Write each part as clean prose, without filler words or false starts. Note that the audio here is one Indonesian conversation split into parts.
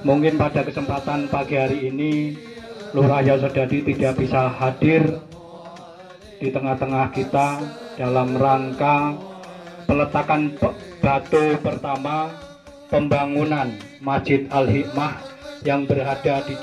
Mungkin pada kesempatan pagi hari ini Lurah Yosodadi tidak bisa hadir di tengah-tengah kita dalam rangka peletakan batu pertama pembangunan Masjid Al-Hikmah yang berada di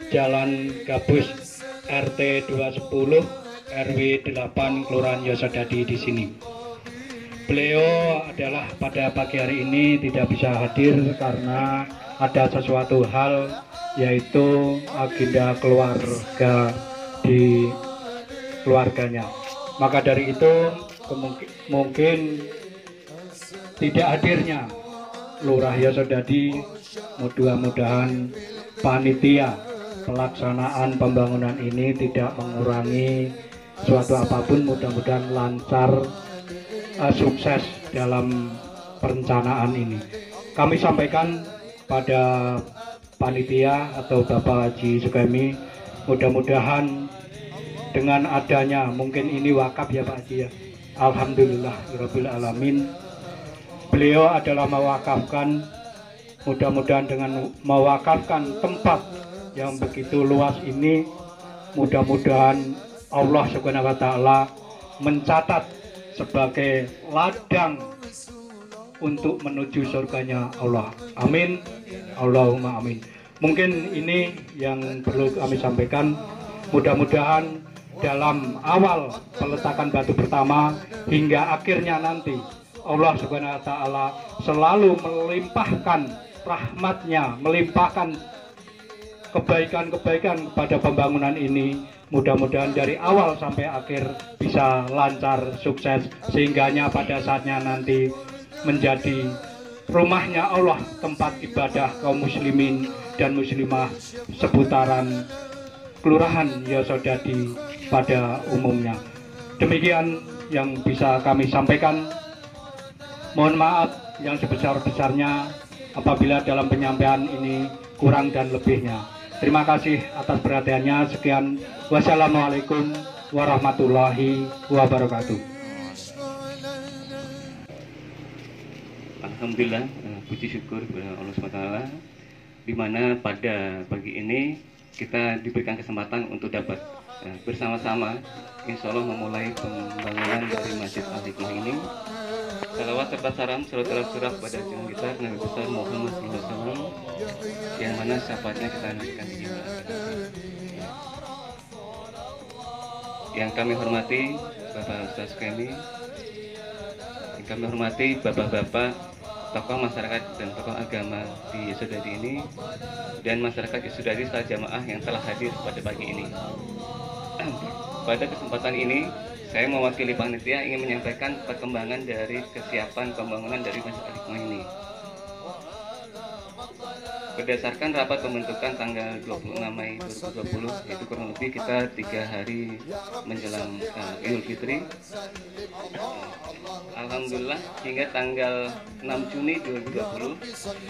Jalan Gabus RT 210 RW 8 Kelurahan Yosodadi di sini. Beliau adalah pada pagi hari ini tidak bisa hadir karena ada sesuatu hal, yaitu agenda keluarga di keluarganya. Maka dari itu mungkin tidak hadirnya Lurah Yosodadi, mudah-mudahan panitia pelaksanaan pembangunan ini tidak mengurangi suatu apapun, mudah-mudahan lancar, sukses dalam perencanaan ini. Kami sampaikan pada panitia atau Bapak Haji Sugemi, mudah-mudahan dengan adanya, mungkin ini wakaf ya Pak Haji ya, alhamdulillah rabbil alamin, beliau adalah mewakafkan, mudah-mudahan dengan mewakafkan tempat yang begitu luas ini, mudah-mudahan Allah Subhanahu wa Ta'ala mencatat sebagai ladang untuk menuju surganya Allah. Amin. Allahumma amin. Mungkin ini yang perlu kami sampaikan. Mudah-mudahan dalam awal peletakan batu pertama hingga akhirnya nanti Allah Subhanahu wa Ta'ala selalu melimpahkan rahmatnya, melimpahkan kebaikan-kebaikan kepada pembangunan ini. Mudah-mudahan dari awal sampai akhir bisa lancar, sukses, sehingganya pada saatnya nanti menjadi rumahnya Allah, tempat ibadah kaum muslimin dan muslimah seputaran Kelurahan Yosodadi pada umumnya. Demikian yang bisa kami sampaikan. Mohon maaf yang sebesar-besarnya apabila dalam penyampaian ini kurang dan lebihnya. Terima kasih atas perhatiannya. Sekian. Wassalamualaikum warahmatullahi wabarakatuh. Alhamdulillah, puji syukur kepada Allah SWT, di mana pada pagi ini kita diberikan kesempatan untuk dapat bersama-sama insya Allah memulai pembangunan dari Masjid Al-Hikmah ini. Salawat serta salam surah kepada junjungan kita Nabi besar Muhammad SAW, yang mana syafaatnya kita nantikan di jiwa. Yang kami hormati Bapak Ustaz Kemi, yang kami hormati Bapak-bapak tokoh masyarakat dan tokoh agama di Yosodadi ini, dan masyarakat Yosodadi setelah jamaah yang telah hadir pada pagi ini. Pada kesempatan ini saya mewakili panitia ingin menyampaikan perkembangan dari kesiapan pembangunan dari Masjid Al-Hikmah ini. Berdasarkan rapat pembentukan tanggal 26 Mei 2020, itu kurang lebih kita 3 hari menjelang Idul Fitri. Alhamdulillah hingga tanggal 6 Juni 2020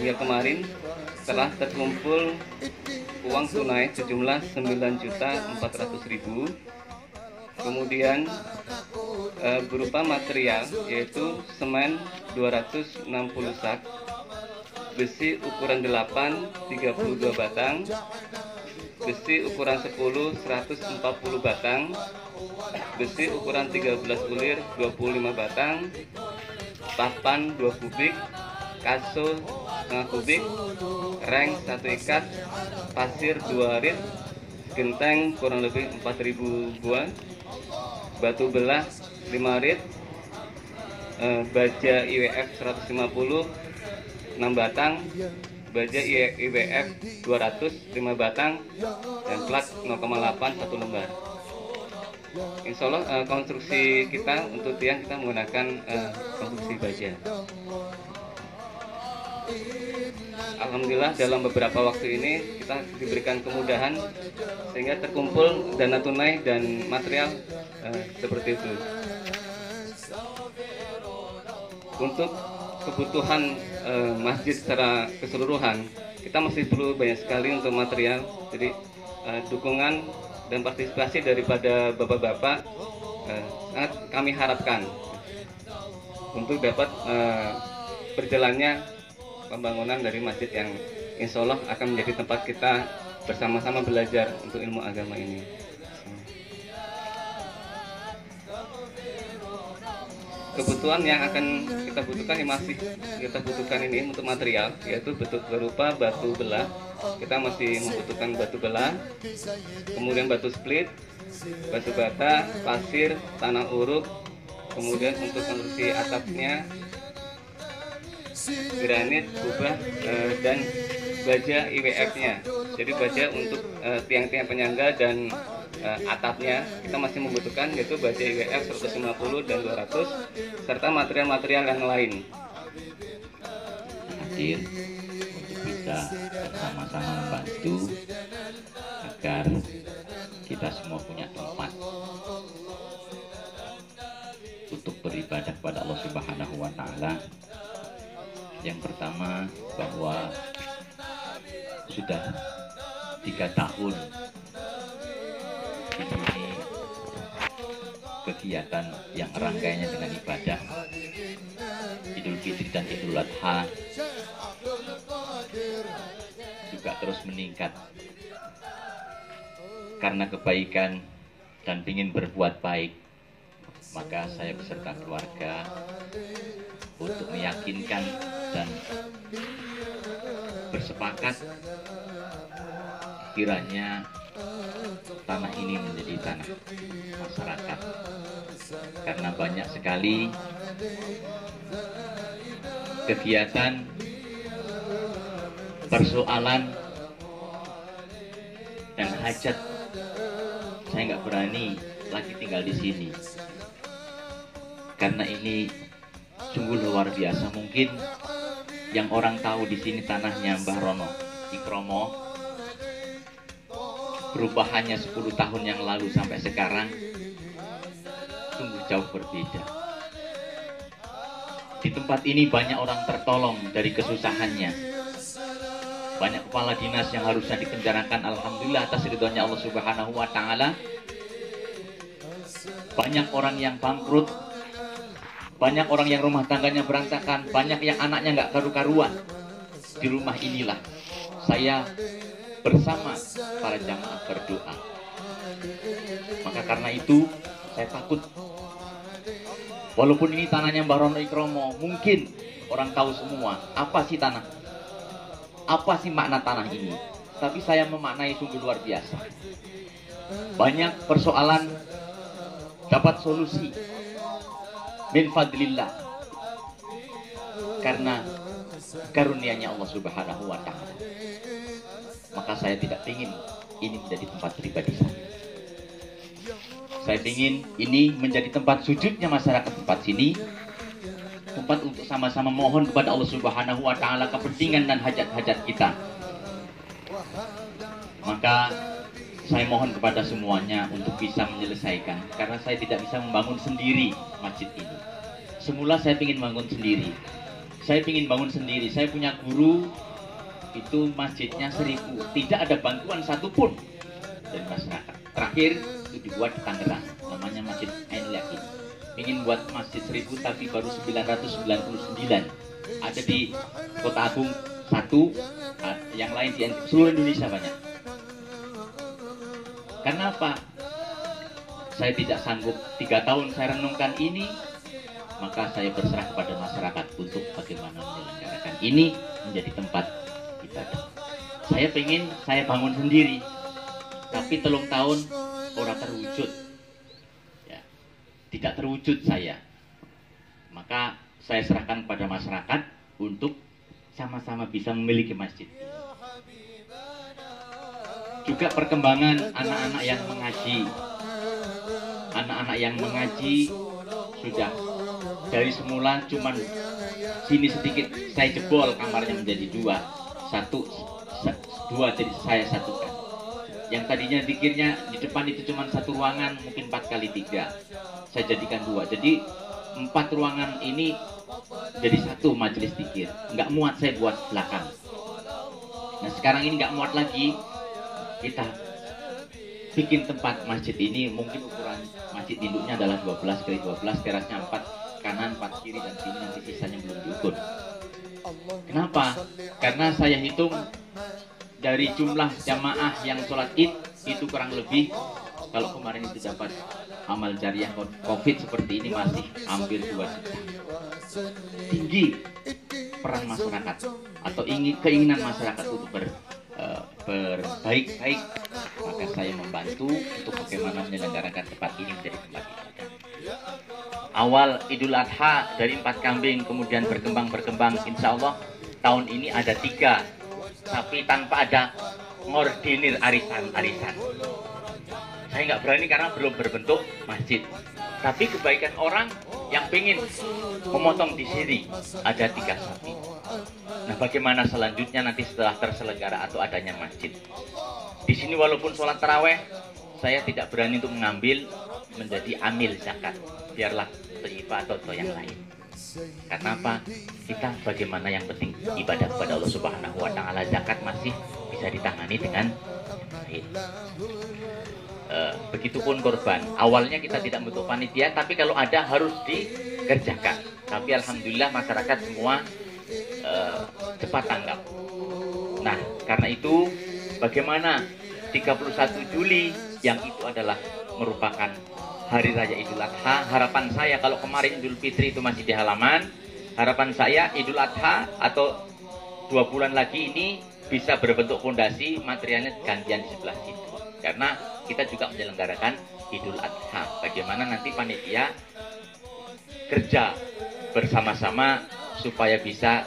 hingga kemarin telah terkumpul uang tunai sejumlah 9.400.000. Kemudian berupa material yaitu semen 260 sak, besi ukuran 8 32 batang, besi ukuran 10 140 batang, besi ukuran 13 ulir 25 batang, papan 2 kubik, kaso setengah kubik, reng 1 ikat, pasir 2 rit, genteng kurang lebih 4.000 buah, batu belah 5 rit, baja IWF 150 6 batang, baja IWF 200 5 batang, dan plat 0,8 1 lembar. Insya Allah konstruksi kita untuk tiang kita menggunakan konstruksi baja. Alhamdulillah dalam beberapa waktu ini kita diberikan kemudahan sehingga terkumpul dana tunai dan material seperti itu. Untuk kebutuhan masjid secara keseluruhan, kita masih perlu banyak sekali untuk material. Jadi dukungan dan partisipasi daripada bapak-bapak sangat kami harapkan untuk dapat berjalannya pembangunan dari masjid yang insya Allah akan menjadi tempat kita bersama-sama belajar untuk ilmu agama ini. Kebutuhan yang akan kita butuhkan yang masih kita butuhkan ini untuk material, yaitu berupa batu belah. Kita masih membutuhkan batu belah, kemudian batu split, batu bata, pasir, tanah uruk, kemudian untuk konstruksi atapnya granit, kubah, dan baja IWF-nya. Jadi baja untuk tiang-tiang penyangga dan atapnya kita masih membutuhkan, yaitu baja IWF 150 dan 200 serta material-material yang lain. Hadir untuk bisa bersama-sama membantu agar kita semua punya tempat untuk beribadah kepada Allah Subhanahu wa Ta'ala. Yang pertama, bahwa sudah 3 tahun ini kegiatan yang rangkaiannya dengan ibadah Idul Fitri dan Idul Adha juga terus meningkat karena kebaikan dan ingin berbuat baik. Maka saya beserta keluarga untuk meyakinkan dan bersepakat kiranya tanah ini menjadi tanah masyarakat, karena banyak sekali kegiatan persoalan dan hajat. Saya nggak berani lagi tinggal di sini karena ini sungguh luar biasa. Mungkin yang orang tahu di sini tanahnya Mbah Rono Ikromo, perubahannya 10 tahun yang lalu sampai sekarang sungguh jauh berbeda. Di tempat ini banyak orang tertolong dari kesusahannya. Banyak kepala dinas yang harusnya dipenjarakan, alhamdulillah atas ridhonya Allah Subhanahu wa Ta'ala. Banyak orang yang bangkrut, banyak orang yang rumah tangganya berantakan, banyak yang anaknya nggak karu-karuan. Di rumah inilah saya bersama para jamaah berdoa. Maka karena itu saya takut, walaupun ini tanahnya Mbah Rono Ikromo, mungkin orang tahu semua apa sih tanah, apa sih makna tanah ini, tapi saya memaknai sungguh luar biasa. Banyak persoalan dapat solusi min fadlillah karena karunia-Nya Allah Subhanahu wa Ta'ala. Maka saya tidak ingin ini menjadi tempat pribadi saya. Saya ingin ini menjadi tempat sujudnya masyarakat tempat sini, tempat untuk sama-sama mohon kepada Allah Subhanahu wa Ta'ala kepentingan dan hajat-hajat kita. Maka saya mohon kepada semuanya untuk bisa menyelesaikan, karena saya tidak bisa membangun sendiri masjid ini. Semula saya ingin bangun sendiri. Saya ingin bangun sendiri. Saya punya guru, itu masjidnya 1000, tidak ada bantuan satupun dari masyarakat. Terakhir itu dibuat di Tangerang, namanya Masjid Ainul Yakin. Ingin buat masjid 1000 tapi baru 999. Ada di Kota Agung 1, yang lain di seluruh Indonesia banyak. Kenapa? Saya tidak sanggup 3 tahun saya renungkan ini, maka saya berserah kepada masyarakat untuk bagaimana menyelenggarakan ini menjadi tempat ibadah. Saya pengen saya bangun sendiri, tapi 3 tahun orang terwujud, ya, tidak terwujud saya. Maka saya serahkan pada masyarakat untuk sama-sama bisa memiliki masjid. Juga perkembangan anak-anak yang mengaji. Anak-anak yang mengaji sudah dari semula cuman sini sedikit, saya jebol kamarnya menjadi 2. 2 jadi saya satukan. Yang tadinya dikirnya di depan itu cuma 1 ruangan, mungkin 4 kali 3, saya jadikan 2. Jadi 4 ruangan ini jadi satu majelis zikir. Nggak muat saya buat belakang. Nah sekarang ini nggak muat lagi, kita bikin tempat masjid ini, mungkin ukuran masjid induknya adalah 12 kali 12, terasnya 4 kanan 4 kiri dan sini, nanti sisanya belum diukur. Kenapa? Karena saya hitung dari jumlah jamaah yang sholat id itu kurang lebih, kalau kemarin itu dapat amal jariah COVID seperti ini masih hampir 2 juta. Tinggi peran masyarakat atau keinginan masyarakat untuk berbaik-baik, maka saya membantu untuk bagaimana menyelenggarakan tempat ini menjadi tempat ibadah. Awal Idul Adha dari 4 kambing kemudian berkembang, insya Allah tahun ini ada 3, tapi tanpa ada ngordinir arisan. Saya nggak berani karena belum berbentuk masjid. Tapi kebaikan orang yang pengen memotong di sini ada 3 sapi. Nah, bagaimana selanjutnya nanti setelah terselenggara atau adanya masjid? Di sini walaupun sholat taraweh, saya tidak berani untuk mengambil menjadi amil zakat. Biarlah thayyibah atau yang lain. Karena apa? Kita bagaimana yang penting ibadah kepada Allah Subhanahu wa taala, zakat masih bisa ditangani dengan baik. Begitupun korban. Awalnya kita tidak butuh panitia, tapi kalau ada harus dikerjakan. Tapi alhamdulillah masyarakat semua cepat tanggap. Nah, karena itu bagaimana 31 Juli yang itu adalah merupakan Hari Raya Idul Adha. Harapan saya kalau kemarin Idul Fitri itu masih di halaman, harapan saya Idul Adha atau 2 bulan lagi ini bisa berbentuk fondasi, materialnya gantian di sebelah situ. Karena kita juga menyelenggarakan Idul Adha. Bagaimana nanti panitia kerja bersama-sama supaya bisa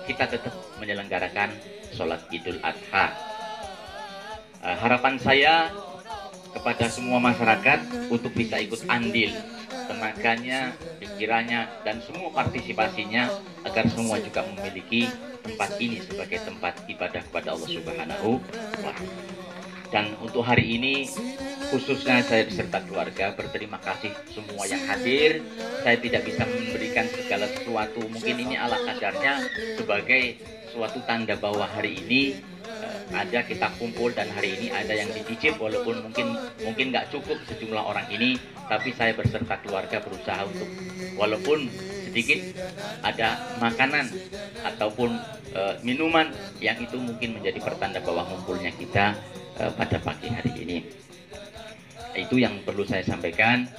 kita tetap menyelenggarakan sholat Idul Adha. Harapan saya kepada semua masyarakat untuk bisa ikut andil tenaganya, pikirannya, dan semua partisipasinya agar semua juga memiliki tempat ini sebagai tempat ibadah kepada Allah Subhanahu wa Ta'ala. Dan untuk hari ini khususnya saya beserta keluarga berterima kasih semua yang hadir. Saya tidak bisa memberikan segala sesuatu, mungkin ini ala kadarnya sebagai suatu tanda bahwa hari ini ada kita kumpul dan hari ini ada yang dicicip, walaupun mungkin nggak cukup sejumlah orang ini, tapi saya beserta keluarga berusaha untuk walaupun sedikit ada makanan ataupun minuman yang itu mungkin menjadi pertanda bahwa ngumpulnya kita pada pagi hari ini. Itu yang perlu saya sampaikan,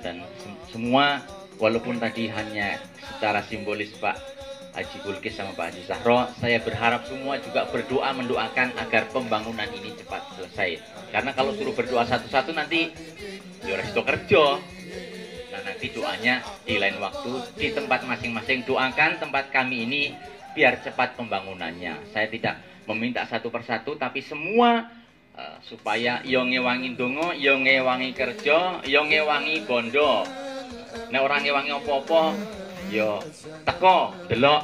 dan semua walaupun tadi hanya secara simbolis Pak Haji Bulkis sama Pak Haji Zahro, saya berharap semua juga berdoa mendoakan agar pembangunan ini cepat selesai. Karena kalau suruh berdoa satu-satu nanti resto kerja. Nah, nanti doanya di lain waktu di tempat masing-masing. Doakan tempat kami ini biar cepat pembangunannya. Saya tidak meminta satu persatu, tapi semua supaya yo ngewangi dongo, yo ngewangi kerja, yo ngewangi bondo. Nek orang ngewangi opo-opo yo teko delok,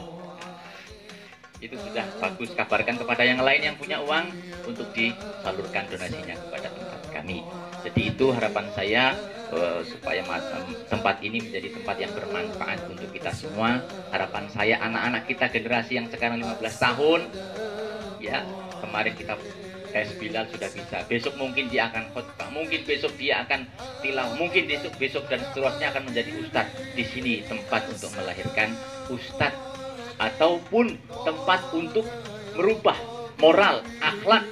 itu sudah bagus. Kabarkan kepada yang lain yang punya uang untuk disalurkan donasinya kepada tempat kami. Jadi itu harapan saya, supaya tempat ini menjadi tempat yang bermanfaat untuk kita semua. Harapan saya anak-anak kita generasi yang sekarang 15 tahun, ya kemarin kita Bilal sudah bisa, besok mungkin dia akan khutbah, mungkin besok dia akan tilawah, mungkin besok dan seterusnya akan menjadi ustadz. Di sini tempat untuk melahirkan ustadz ataupun tempat untuk merubah moral, akhlak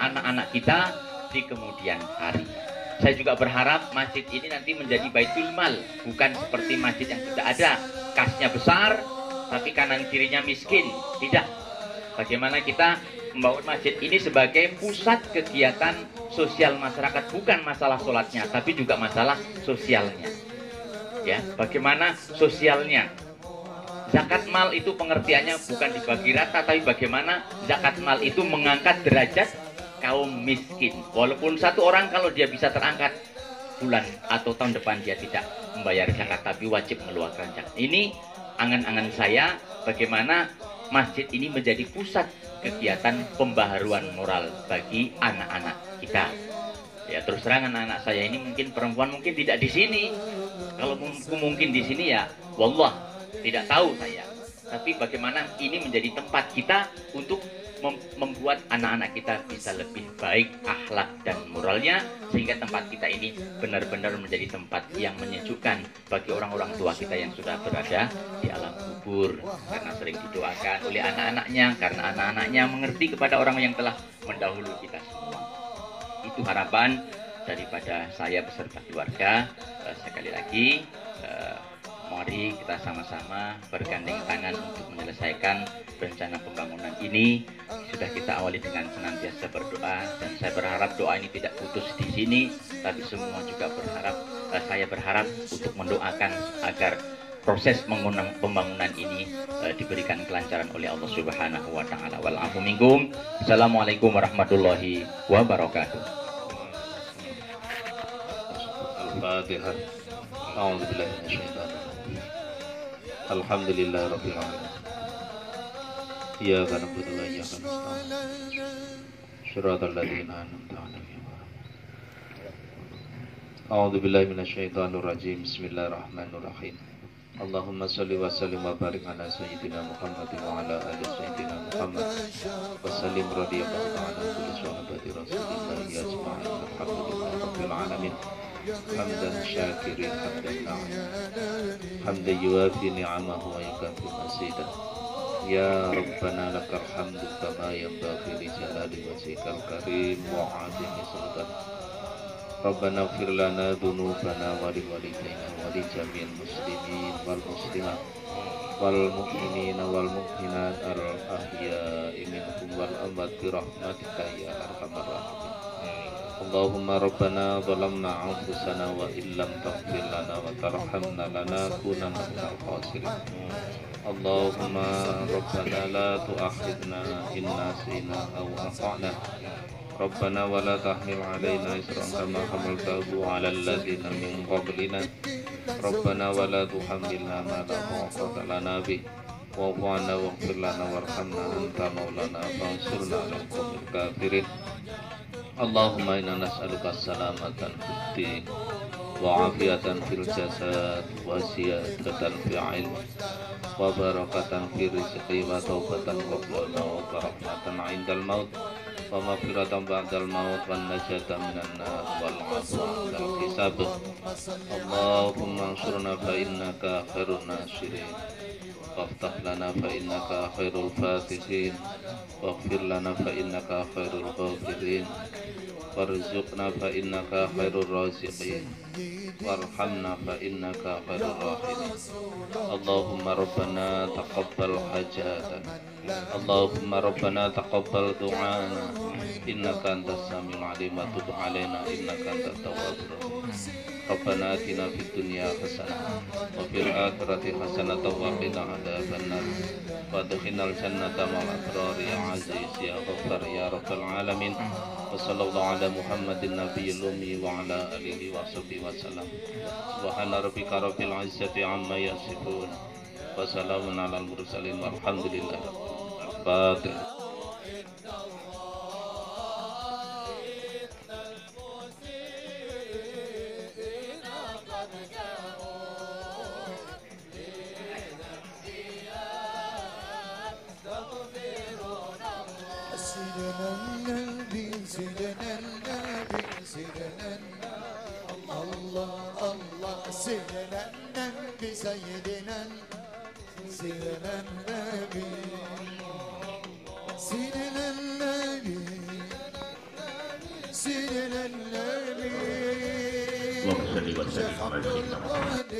anak-anak kita di kemudian hari. Saya juga berharap masjid ini nanti menjadi baitul mal, bukan seperti masjid yang sudah ada, kasnya besar tapi kanan kirinya miskin. Tidak. Bagaimana kita membangun masjid ini sebagai pusat kegiatan sosial masyarakat, bukan masalah sholatnya tapi juga masalah sosialnya. Ya, bagaimana sosialnya? Zakat mal itu pengertiannya bukan dibagi rata, tapi bagaimana zakat mal itu mengangkat derajat kaum miskin. Walaupun satu orang kalau dia bisa terangkat bulan atau tahun depan dia tidak membayar zakat, tapi wajib mengeluarkan zakat. Ini angan-angan saya bagaimana masjid ini menjadi pusat kegiatan pembaharuan moral bagi anak-anak kita. Ya, terus terang anak-anak saya ini mungkin perempuan mungkin tidak di sini. Kalau mungkin di sini ya wallah, Tidak tahu saya. Tapi bagaimana ini menjadi tempat kita untuk membuat anak-anak kita bisa lebih baik akhlak dan moralnya, sehingga tempat kita ini benar-benar menjadi tempat yang menyejukkan bagi orang-orang tua kita yang sudah berada di alam kubur, karena sering didoakan oleh anak-anaknya, karena anak-anaknya mengerti kepada orang yang telah mendahului kita semua. Itu harapan daripada saya beserta keluarga. Sekali lagi, mari kita sama-sama bergandeng tangan untuk menyelesaikan rencana pembangunan ini. Sudah kita awali dengan senantiasa berdoa, dan saya berharap doa ini tidak putus di sini, tapi semua juga berharap, saya berharap untuk mendoakan agar proses pembangunan ini diberikan kelancaran oleh Allah Subhanahu wa taala. Wal afu minkum. Assalamualaikum warahmatullahi wabarakatuh. Al-Fatihah. A'udzubillahi minasyaitonir rajim. Alhamdulillahirabbil alamin. Iyyaka na'budu wa iyyaka nasta'in. Shiratal ladzina an'amta 'alaihim. A'udzubillahi minasyaitonir rajim. Bismillahirrahmanirrahim. Allahumma shalli wa sallim wa barik ala sayyidina Muhammadin wa ala ali sayyidina Muhammad wa sallim radhiyallahu ta'ala an kulli sahabati Rasulillahi ajma'in. Alhamdulillahirabbil alamin. Hamdan syakirin hamdan na'im. Hamdan yuwafi ni'amahu wa yukafi masidah. Ya Rabbana lakal hamdu kama yanbaghi li jalali wajhikal karim wa 'azimi sultan. Rabbana ighfir lana dhunubana wa li walidayna wa li jami'il muslimin wal muslimat wal mu'minina wal mu'minat al ahya'i minhum wal amwat bi rahmatika ya arhamar rahimin. Allahumma Rabbana zalamna anfusana wa illam taghfir lana wa tarhamna lanakunanna minal khasirin. Allahumma Rabbana la tu'akhidna in nasina aw akhtana. Rabbana wa la tahmil 'alaina isran kama hamaltahu 'alal ladzina min qablina. Rabbana wa la tuhammilna ma la taqata lana bih. Wa'fu 'anna waghfir lana warhamna anta maulana fansurna 'alal qawmil kafirin. Allahumma inna nas'aluka salamatan fid din wa afiyatan fil jasad wa ziyadatan fil ilm wa barakatan fil rizqi wa taubatan qabla al-maut wa rahmatan 'indal maut wa maghfiratan ba'dal maut wa najatan minan nar wal 'afwa 'indal hisab. Allahumma ansurna fa innaka khairun nasirin waftah lana fa innaka khairul fatihin waghfir lana fa innaka khairul ghafirin warzuqna fa innaka khairur raziqin warhamna fa innaka khairur rahimin. Allahumma Rabbana taqabbal hajatana. Allahumma Rabbana taqabbal du'ana innaka antas samiul alim wa tub 'alaina innaka antat tawwabur rahim. Rabbana atina fid dunya hasanah wa fil akhirati hasanah wa qina adzabannar wa adkhilnal jannata ma'al abrar ya aziz ya ghaffar ya rabbal alamin. Wa sallallahu ala Muhammadin nabiyil ummi wa ala alihi wa sahbihi wa sallam. Subhana rabbika rabbil izzati amma yasifun wa salamun alal mursalin walhamdulillahi rabbil alamin. سيدنا النبي سيدنا سيدنا النبي سيدنا النبي سيدنا النبي اللهم صل وسلم على سيدنا محمد.